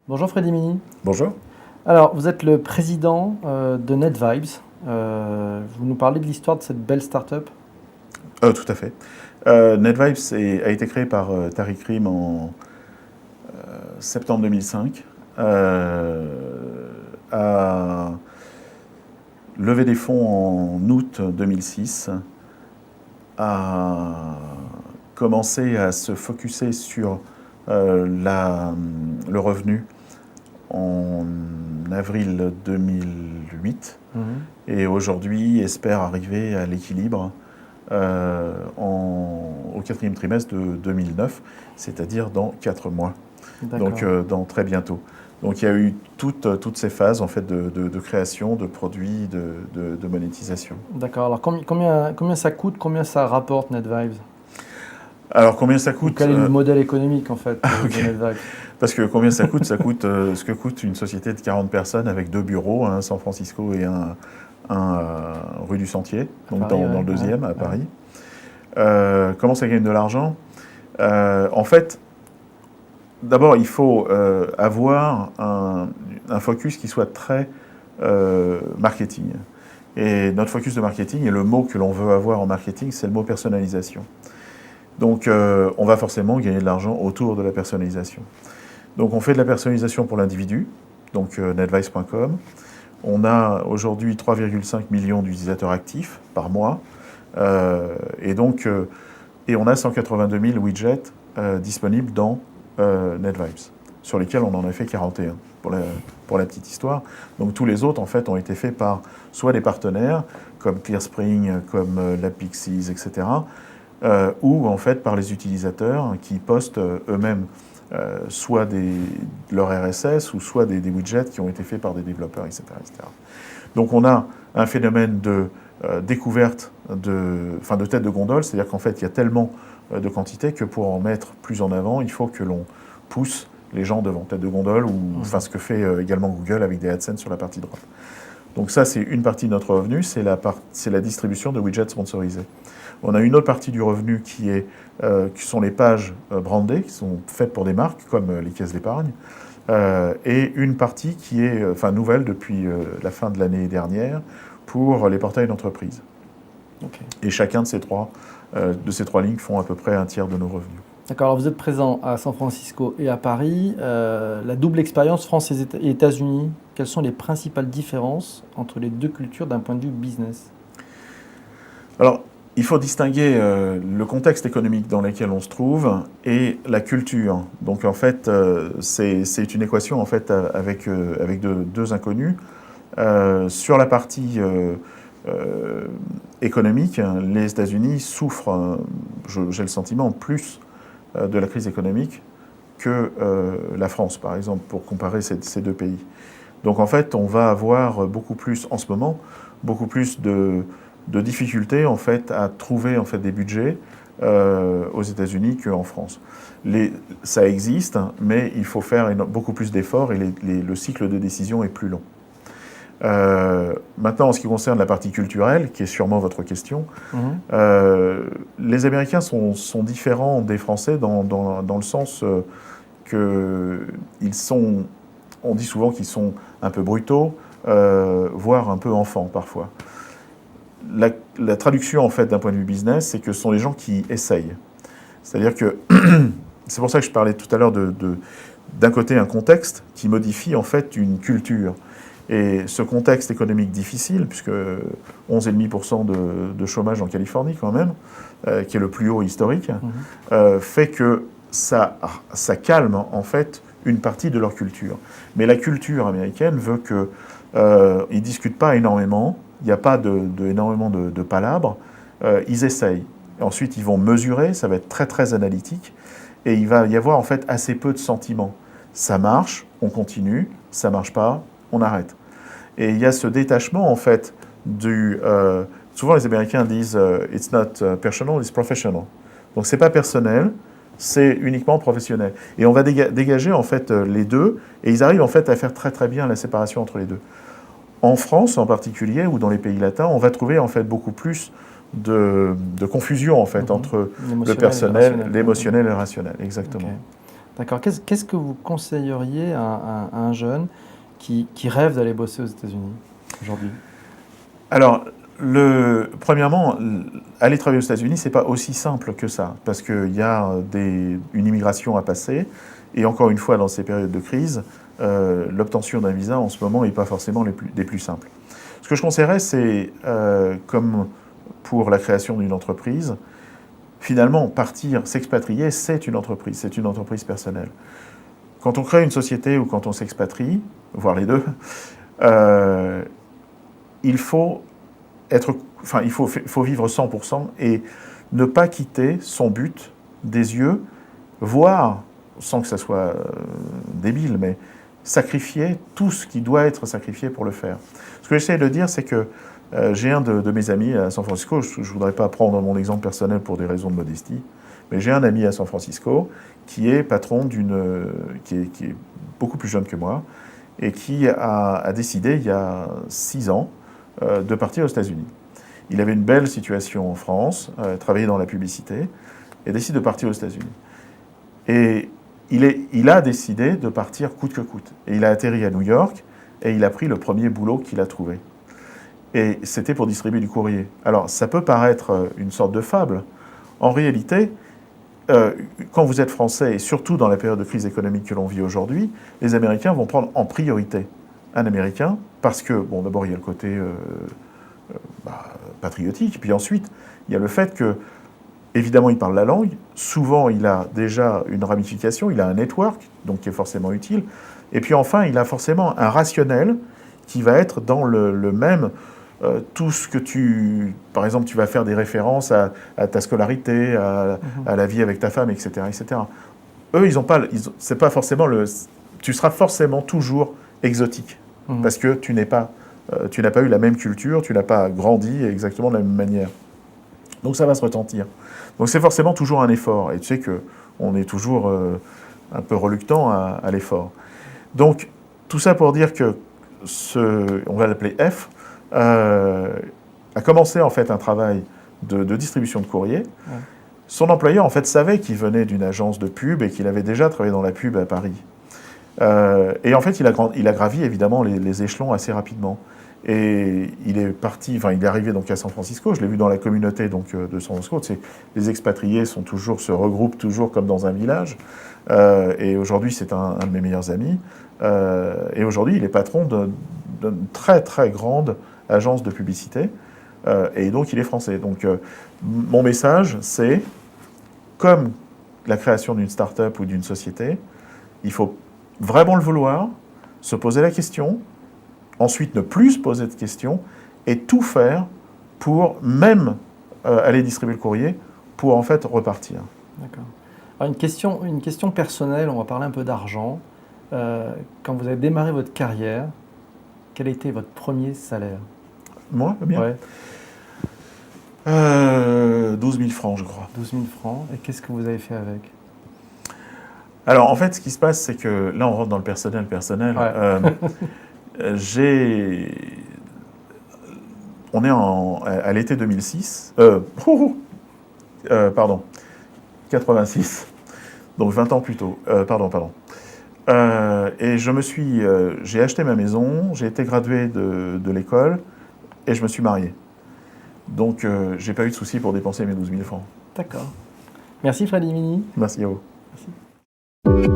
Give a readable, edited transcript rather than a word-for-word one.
Bonjour Freddy Mini. Bonjour. Alors, vous êtes le président de NetVibes. Vous nous parlez de l'histoire de cette belle start-up. Tout à fait. NetVibes a été créé par Tariq Rim en septembre 2005. A levé des fonds en août 2006. A commencé à se focuser sur le revenu en avril 2008 et aujourd'hui espère arriver à l'équilibre au quatrième trimestre de 2009, c'est-à-dire dans 4 mois, donc dans très bientôt. Donc il y a eu toutes ces phases en fait, de création, de produits, de monétisation. D'accord. Alors combien ça coûte, combien ça rapporte NetVibes? Alors combien ça coûte? Quel est le modèle économique en fait de NetVibes? Parce que combien ça coûte? Ça coûte ce que coûte une société de 40 personnes avec 2 bureaux, un à San Francisco et un rue du Sentier, donc Paris, dans le deuxième, à Paris. Comment ça gagne de l'argent? En fait, d'abord, il faut avoir un focus qui soit très marketing. Et notre focus de marketing, et le mot que l'on veut avoir en marketing, c'est le mot personnalisation. Donc, on va forcément gagner de l'argent autour de la personnalisation. Donc, on fait de la personnalisation pour l'individu, donc netvibes.com. On a aujourd'hui 3,5 millions d'utilisateurs actifs par mois. Et on a 182 000 widgets disponibles dans NetVibes, sur lesquels on en a fait 41, pour la petite histoire. Donc tous les autres, en fait, ont été faits par soit des partenaires, comme ClearSpring, comme LabPixies, etc., ou en fait par les utilisateurs qui postent eux-mêmes soit leur RSS ou soit des widgets qui ont été faits par des développeurs, etc., etc. Donc on a un phénomène de découverte de tête de gondole, c'est-à-dire qu'en fait il y a tellement de quantité que pour en mettre plus en avant, il faut que l'on pousse les gens devant tête de gondole, ou ce que fait également Google avec des AdSense sur la partie droite. Donc ça, c'est une partie de notre revenu, c'est la distribution de widgets sponsorisés. On a une autre partie du revenu qui sont les pages brandées, qui sont faites pour des marques, comme les caisses d'épargne, et une partie qui est nouvelle depuis la fin de l'année dernière pour les portails d'entreprise. Okay. Et chacun de ces trois lignes font à peu près un tiers de nos revenus. D'accord, alors vous êtes présent à San Francisco et à Paris. La double expérience France et États-Unis, quelles sont les principales différences entre les deux cultures d'un point de vue business? Alors, il faut distinguer le contexte économique dans lequel on se trouve et la culture. Donc en fait, c'est une équation en fait avec deux inconnus. Sur la partie économique, les États-Unis souffrent, j'ai le sentiment, plus de la crise économique que la France, par exemple, pour comparer ces deux pays. Donc en fait, on va avoir beaucoup plus, en ce moment, beaucoup plus de difficultés en fait, à trouver en fait, des budgets aux États-Unis qu'en France. Ça existe, mais il faut faire beaucoup plus d'efforts et le cycle de décision est plus long. Maintenant, en ce qui concerne la partie culturelle, qui est sûrement votre question, les Américains sont différents des Français dans le sens qu'ils sont, on dit souvent qu'ils sont un peu brutaux, voire un peu enfants parfois. La traduction, en fait, d'un point de vue business, c'est que ce sont les gens qui essayent. C'est-à-dire que, c'est pour ça que je parlais tout à l'heure d'un côté, un contexte qui modifie, en fait, une culture. Et ce contexte économique difficile, puisque 11,5% de chômage en Californie, quand même, qui est le plus haut historique, fait que ça calme, en fait, une partie de leur culture. Mais la culture américaine veut qu'ils ne discutent pas énormément. Il n'y a pas énormément de palabres, ils essayent. Et ensuite, ils vont mesurer, ça va être très très analytique, et il va y avoir en fait assez peu de sentiments. Ça marche, on continue, ça ne marche pas, on arrête. Et il y a ce détachement en fait souvent les Américains disent it's not personal, it's professional. Donc c'est pas personnel, c'est uniquement professionnel. Et on va dégager en fait les deux, et ils arrivent en fait à faire très très bien la séparation entre les deux. En France en particulier, ou dans les pays latins, on va trouver en fait beaucoup plus de confusion en fait entre le personnel, l'émotionnel et le rationnel. Exactement. Okay. D'accord. Qu'est-ce que vous conseilleriez à un jeune qui rêve d'aller bosser aux États-Unis aujourd'hui? Alors, premièrement, aller travailler aux États-Unis, c'est pas aussi simple que ça, parce qu'il y a une immigration à passer, et encore une fois, dans ces périodes de crise, l'obtention d'un visa en ce moment n'est pas forcément des plus simples. Ce que je conseillerais, c'est, comme pour la création d'une entreprise, finalement, partir, s'expatrier, c'est une entreprise personnelle. Quand on crée une société ou quand on s'expatrie, voire les deux, il faut vivre 100% et ne pas quitter son but des yeux, voire, sans que ça soit débile, mais sacrifier tout ce qui doit être sacrifié pour le faire. Ce que j'essaie de dire, c'est que j'ai un de mes amis à San Francisco, je ne voudrais pas prendre mon exemple personnel pour des raisons de modestie, mais j'ai un ami à San Francisco qui est patron qui est beaucoup plus jeune que moi, et qui a décidé, il y a 6 ans, de partir aux États-Unis. Il avait une belle situation en France, travaillait dans la publicité, et décide de partir aux États-Unis. Et il a décidé de partir coûte que coûte. Et il a atterri à New York, et il a pris le premier boulot qu'il a trouvé. Et c'était pour distribuer du courrier. Alors, ça peut paraître une sorte de fable. En réalité, quand vous êtes français, et surtout dans la période de crise économique que l'on vit aujourd'hui, les Américains vont prendre en priorité un Américain, parce que, bon, d'abord, il y a le côté patriotique, et puis ensuite, il y a le fait que, évidemment, il parle la langue, souvent, il a déjà une ramification, il a un network, donc qui est forcément utile, et puis enfin, il a forcément un rationnel qui va être dans le même... tout ce que par exemple, tu vas faire des références à ta scolarité, à la vie avec ta femme, etc., etc. Eux, c'est pas forcément tu seras forcément toujours exotique, parce que tu n'as pas eu la même culture, tu n'as pas grandi exactement de la même manière. Donc ça va se retentir. Donc c'est forcément toujours un effort, et tu sais qu'on est toujours un peu reluctant à l'effort. Donc tout ça pour dire que on va l'appeler F, a commencé en fait un travail de distribution de courrier. Ouais. Son employeur en fait savait qu'il venait d'une agence de pub et qu'il avait déjà travaillé dans la pub à Paris. Et en fait, il a gravi évidemment les échelons assez rapidement. Et il est arrivé donc à San Francisco. Je l'ai vu dans la communauté donc de San Francisco. Les expatriés se regroupent toujours comme dans un village. Et aujourd'hui, c'est un de mes meilleurs amis. Et aujourd'hui, il est patron d'une très très grande agence de publicité, et donc il est français. Donc mon message, c'est, comme la création d'une start-up ou d'une société, il faut vraiment le vouloir, se poser la question, ensuite ne plus se poser de questions, et tout faire pour même aller distribuer le courrier, pour en fait repartir. D'accord. Alors une question personnelle, on va parler un peu d'argent. Quand vous avez démarré votre carrière, quel a été votre premier salaire? Moi, le mien? Ouais. 12 000 francs, je crois. 12 000 francs. Et qu'est-ce que vous avez fait avec? Alors, en fait, ce qui se passe, c'est que là, on rentre dans le personnel. Ouais. On est à l'été 2006. Pardon. 86. Donc 20 ans plus tôt. Pardon. Et j'ai acheté ma maison, j'ai été gradué de l'école, et je me suis marié. Donc, j'ai pas eu de souci pour dépenser mes 12 000 francs. D'accord. Merci Freddy Mini. Merci à vous. Merci.